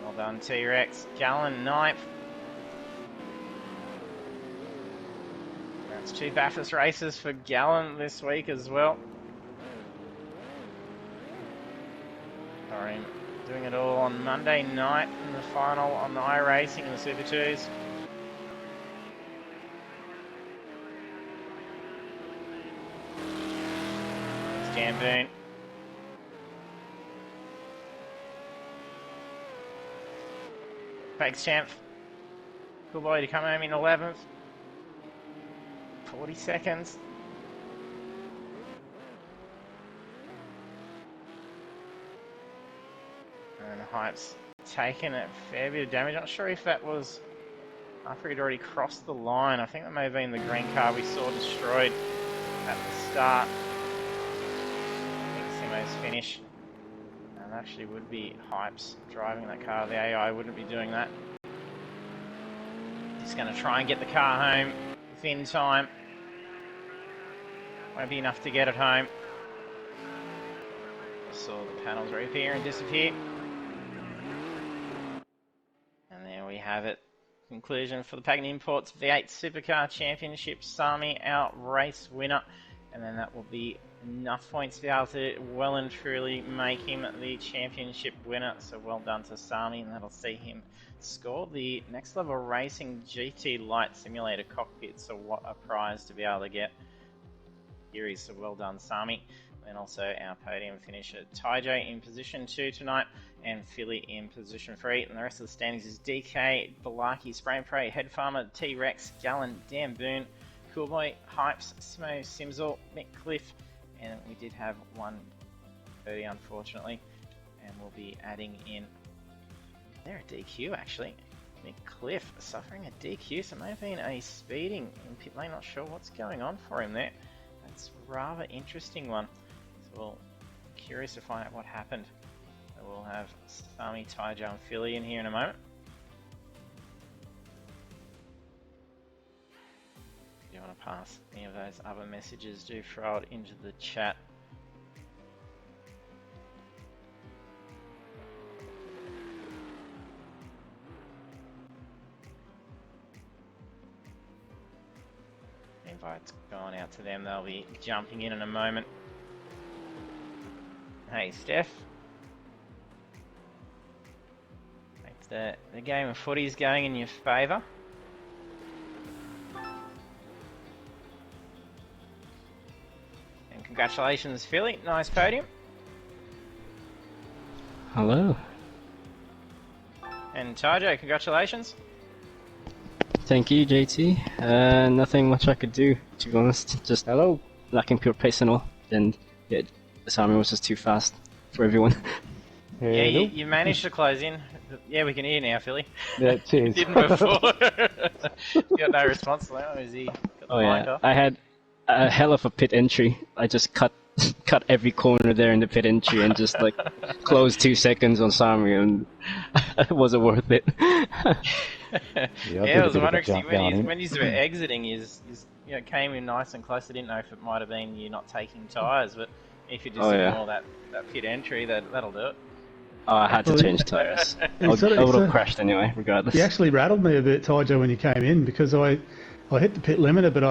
Well done, T-Rex. Gallen 9th. That's 2 Bathurst races for Gallen this week as well. Sorry, doing it all on Monday night in the final on the iRacing and the Super 2s. It's Dan Boone. Fakes champ. Cool boy to come home in 11th. 40 seconds. And Hype's taken a fair bit of damage. Not sure if that was after he'd already crossed the line. I think that may have been the green car we saw destroyed at the start. I think Simo's finish. And actually would be Hype's driving that car. The AI wouldn't be doing that. He's going to try and get the car home within time. Won't be enough to get it home. Saw the panels reappear and disappear. And there we have it. Conclusion for the Pagnian Imports V8 Supercar Championship. Sami our race winner. And then that will be enough points to be able to well and truly make him the championship winner. So well done to Sami, and that'll see him score the Next Level Racing GT Light Simulator cockpit. So what a prize to be able to get. Series, so well done, Sami. And also our podium finisher, Taijo in position 2 tonight, and Philly in position 3. And the rest of the standings is DK, Balaki, Spray and Pray, Head Farmer, T-Rex, Gallen, Dan Boone, Coolboy, Hypes, Simo, Simzel, Mick Cliff, and we did have one birdie unfortunately, and we'll be adding in, they're a DQ actually. Mick Cliff suffering a DQ, so it may have been a speeding in pit lane, not sure what's going on for him there. That's a rather interesting one. So we'll curious to find out what happened. So we'll have Sami, Taijo and Philly in here in a moment. you want to pass any of those other messages, do throw it into the chat. Invite's gone out to them. They'll be jumping in a moment. Hey, Steph. The game of footy's going in your favour. And congratulations, Philly. Nice podium.
Hello.
And Tajo, congratulations.
Thank you, JT. Nothing much I could do, to be honest. Just
Hello.
lacking pure pace and all. And yeah, this army was just too fast for everyone.
Yeah, you managed to close in. Yeah, we can hear you now, Philly.
Yeah, cheers.
Didn't before. You got no response to that, or is he got the
Oh
mic
yeah,
off?
I had a hell of a pit entry. I just cut every corner there in the pit entry and just like closed 2 seconds on Sami, and it wasn't worth it.
Yeah, I was wondering when you were exiting, you came in nice and close. I didn't know if it might have been you not taking tyres, but if you just ignore that pit entry, that'll do it.
Oh, I had to change tyres. I would have crashed anyway, regardless.
You actually rattled me a bit, Tyjo, when you came in, because I hit the pit limiter, but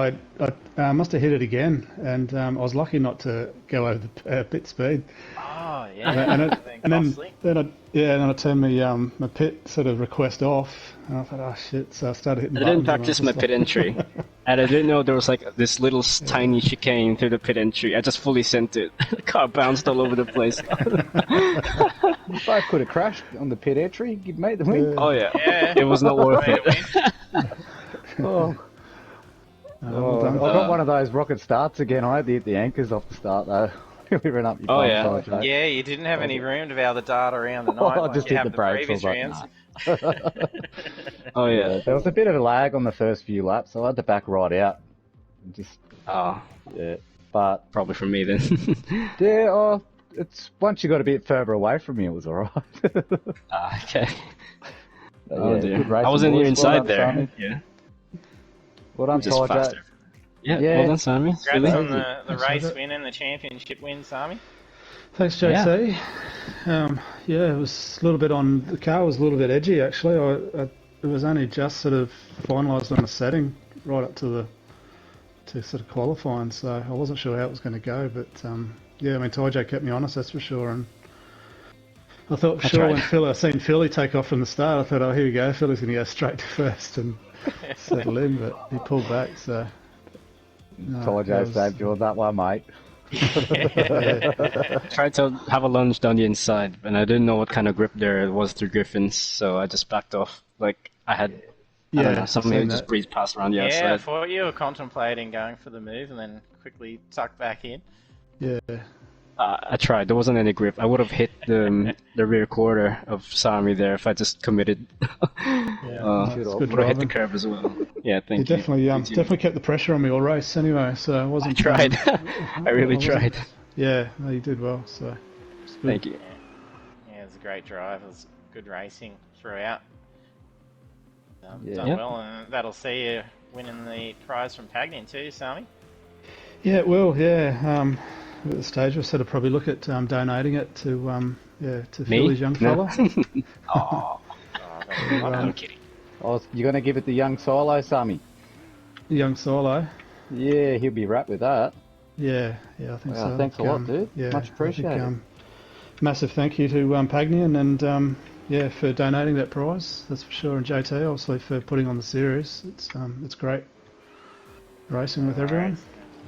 I must have hit it again, and I was lucky not to go over the pit speed.
Oh yeah,
then I turned my pit sort of request off, and I thought, oh shit! So I started hitting.
I didn't practice my pit entry, and I didn't know there was like this little tiny chicane through the pit entry. I just fully sent it. The car bounced all over the place.
You both could have crashed on the pit entry. You'd made the win.
Oh yeah, it was not worth it.
Oh. I got one of those rocket starts again. I had to hit the anchors off the start though. We ran up your bum,
yeah, you didn't have any room to be able to dart around the night.
I just hit the brakes.
Previous rounds.
Oh yeah,
there was a bit of a lag on the first few laps, so I had to back right out. Yeah, but
probably from me then.
Yeah, it's once you got a bit further away from me, it was alright.
Okay.
Oh
dear. I wasn't even inside there.
Simon.
Yeah.
Well done, Tyjo.
Yeah, well done, Sami.
Congrats on the race win and the championship win, Sami.
Thanks, JC. Yeah, it was a little bit on the car. Was a little bit edgy actually. It was only just sort of finalised on the setting right up to sort of qualifying, so I wasn't sure how it was going to go. But yeah, I mean Tyjo kept me honest, that's for sure. And I thought when I seen Philly take off from the start, I thought, oh, here we go, Philly's going to go straight to first and settle in, but he pulled back. So
Tyjo saved you on that one, mate.
Tried to have a lunge down the inside, and I didn't know what kind of grip there was through Griffins, so I just backed off. Like I had, I don't know, something just breezed past around the outside.
Yeah, I thought you were contemplating going for the move and then quickly tucked back in.
Yeah.
I tried. There wasn't any grip. I would have hit the rear quarter of Sami there if I just committed.
Good
would have hit the curb as well. Yeah, thank you.
Definitely kept the pressure on me all race anyway. So I wasn't.
I tried. I really tried.
Yeah, no, you did well. So
thank you.
Yeah, it was a great drive. It was good racing throughout.
Yeah.
Done well, and that'll see you winning the prize from Pagnian too, Sami.
Yeah, it will. Yeah. At the stage, we sort of probably look at donating it to Philly's young fella.
I'm kidding.
Oh, you're going to give it the young Silo, Sami?
Young Silo.
Yeah, he'll be wrapped with that.
Yeah, I think so.
Thanks a lot, dude.
Yeah,
much appreciated.
Massive thank you to Pagnian and for donating that prize. That's for sure, and JT obviously for putting on the series. It's great racing with everyone.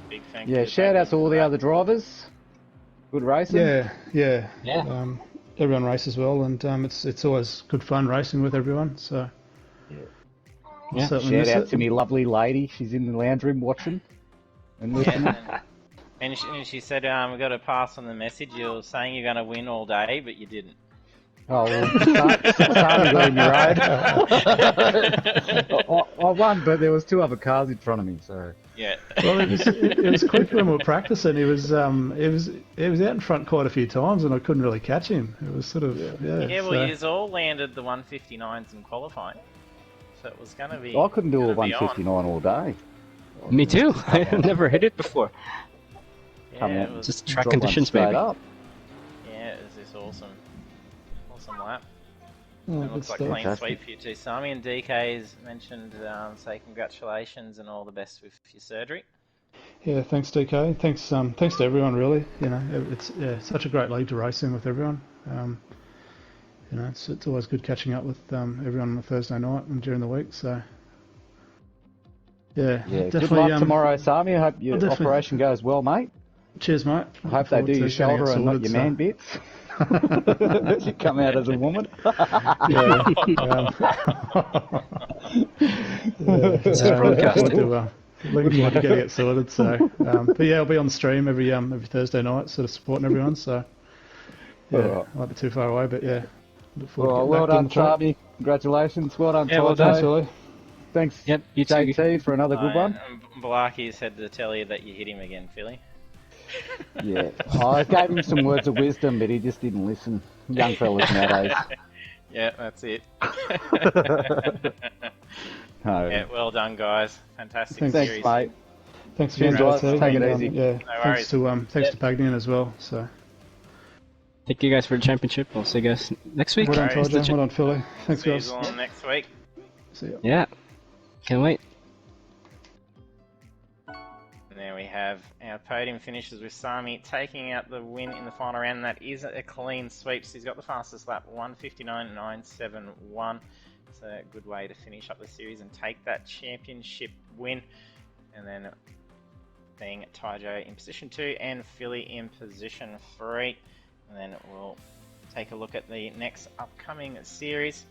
Big thank you.
Yeah, shout out to all the other drivers. Good racing.
Yeah. Everyone races well, and it's always good fun racing with everyone. So
shout out to me lovely lady. She's in the lounge room watching and listening.
And she said, we got to pass on the message. You're saying you're going to win all day, but you didn't.
Oh, well, Sami got in your road. I won, but there was 2 other cars in front of me, so...
Yeah.
Well, it was quick when we were practicing. He was out in front quite a few times, and I couldn't really catch him. It was sort of
well, you all landed the 159s in qualifying, so it was going to be.
I couldn't do a 159 all day.
Me too. I've never hit it before.
Yeah, it was,
just track conditions,
straight
maybe.
Up.
yeah, it was this awesome lap.
Oh,
It looks
good
like
stuff.
clean sweep for you too. Sami and DK's mentioned, say congratulations and all the best with your surgery.
Yeah, thanks DK. Thanks to everyone really. You know, it's such a great league to race in with everyone. You know, it's always good catching up with everyone on a Thursday night and during the week. So yeah, definitely.
Good luck tomorrow, Sami. I hope your operation goes well, mate.
Cheers, mate.
I hope they do your shoulder and not your man bits. You come out as a woman.
Yeah.
This is broadcast.
Looking forward to getting it sorted. So, but yeah, I'll be on the stream every Thursday night, sort of supporting everyone. So, yeah,
Alright.
I might be too far away, but yeah, look forward to
Well
getting back
done,
on the track.
Sami. Congratulations. Well done,
Yeah, well
Ty.
done.
Ollie.
Thanks,
Yep, you too.
JT, for another good one.
Blackie said to tell you that you hit him again, Philly.
Yeah. I gave him some words of wisdom, but he just didn't listen. Young fellas nowadays.
Yeah, that's it.
No.
Yeah, well done, guys. Fantastic
Thanks,
series.
Thanks, mate.
Thanks
Cheers,
again,
guys.
JT.
Take it
and,
easy.
Yeah,
worries.
thanks to Pagnian as well. So,
Thank you guys for the championship. I'll see you guys next week.
well done,
Alright.
Tojo. Well done, Philly. Thanks,
See you
guys.
all next week.
See ya.
Yeah, can't wait.
And there we have our podium finishes with Sami taking out the win in the final round. That is a clean sweep. So he's got the fastest lap, 1:59.971. It's a good way to finish up the series and take that championship win. And then being Taijo in position 2 and Philly in position 3. And then we'll take a look at the next upcoming series.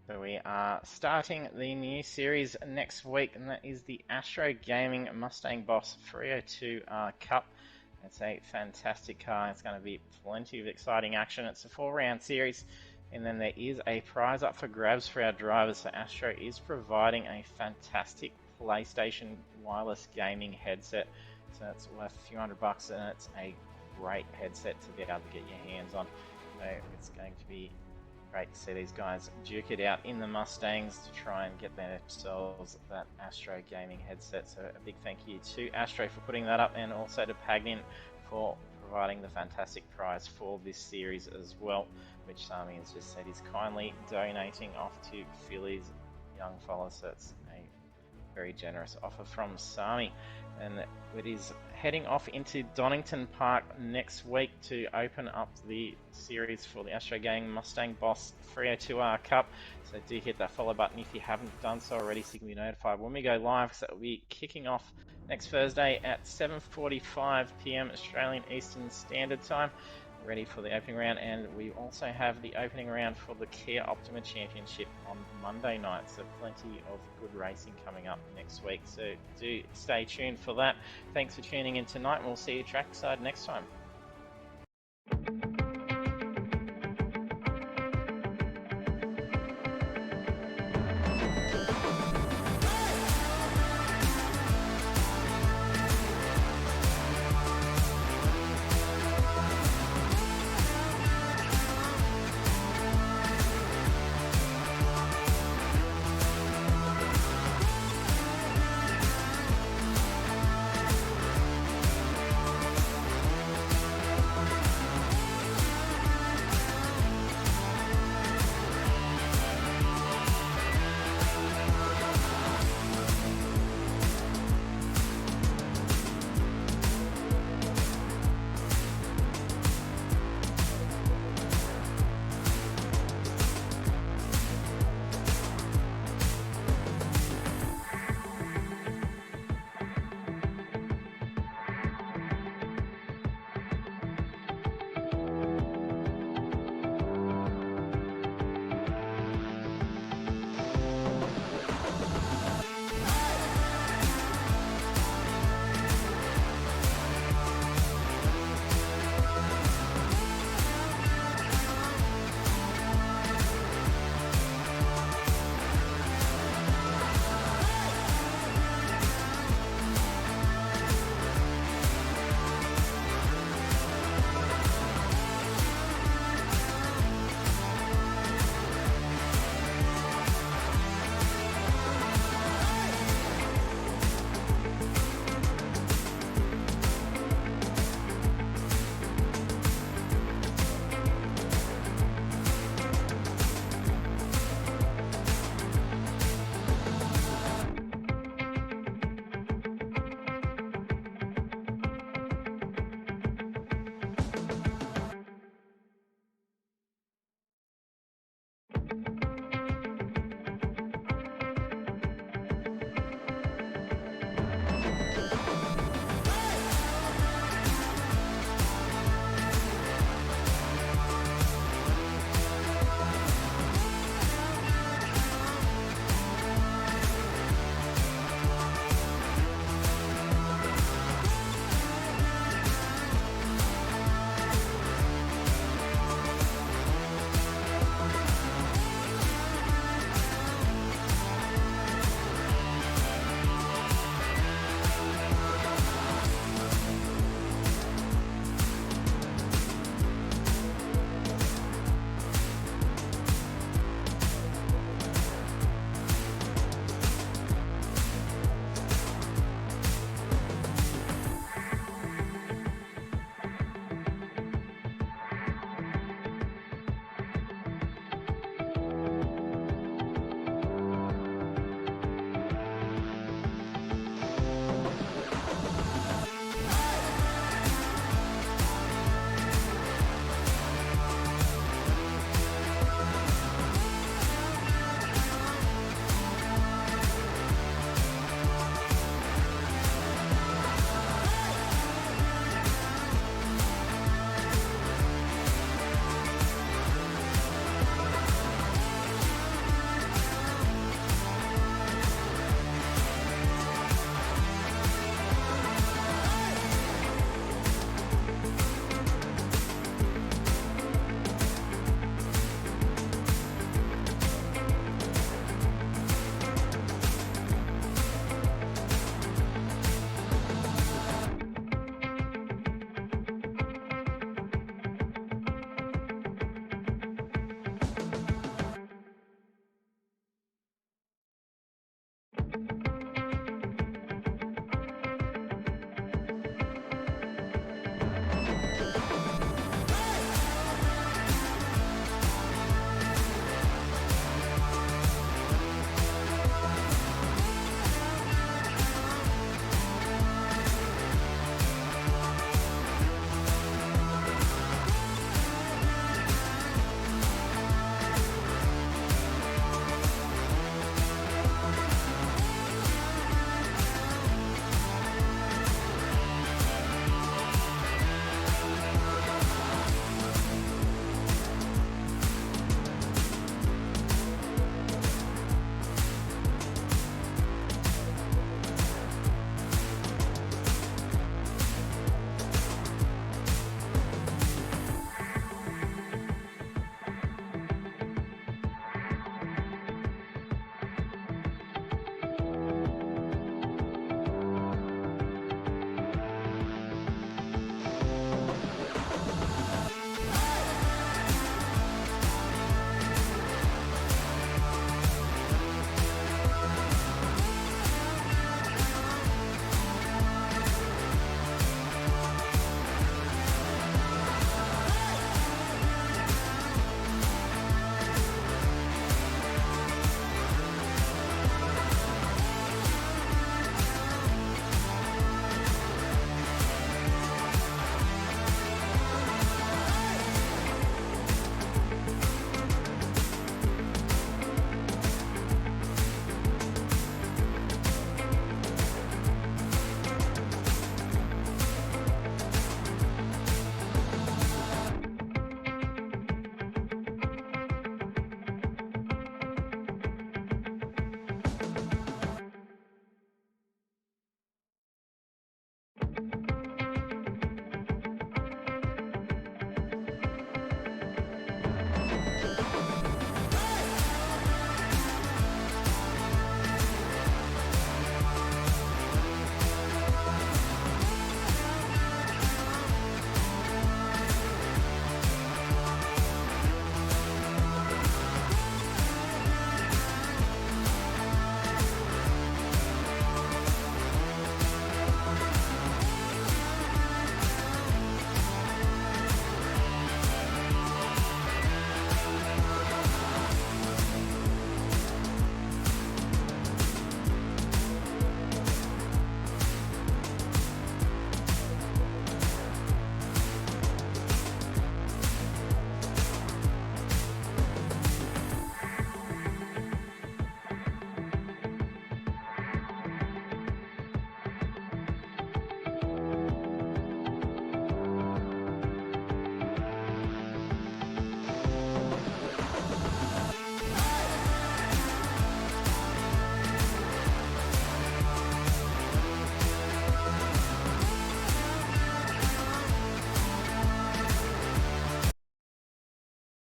So we are starting the new series next week, and that is the Astro Gaming Mustang Boss 302R Cup. It's a fantastic car. It's going to be plenty of exciting action. It's a 4-round series, and then there is a prize up for grabs for our drivers. So Astro is providing a fantastic PlayStation wireless gaming headset. So it's worth a few $100, and it's a great headset to be able to get your hands on. So it's going to be great to see these guys duke it out in the Mustangs to try and get themselves that Astro gaming headset. So a big thank you to Astro for putting that up, and also to Pagnian for providing the fantastic prize for this series as well, which Sami has just said he's kindly donating off to Philly's young fellas. So it's a very generous offer from Sami. And it is heading off into Donington Park next week to open up the series for the Astro Gaming Mustang Boss 302R Cup. So do hit that follow button if you haven't done so already, so you can be notified when we go live. So it will be kicking off next Thursday at 7:45 PM Australian Eastern Standard Time. Ready for the opening round, and we also have the opening round for the Kia Optima Championship on Monday night, so plenty of good racing coming up next week, so do stay tuned for that. Thanks for tuning in tonight, and we'll see you trackside next time.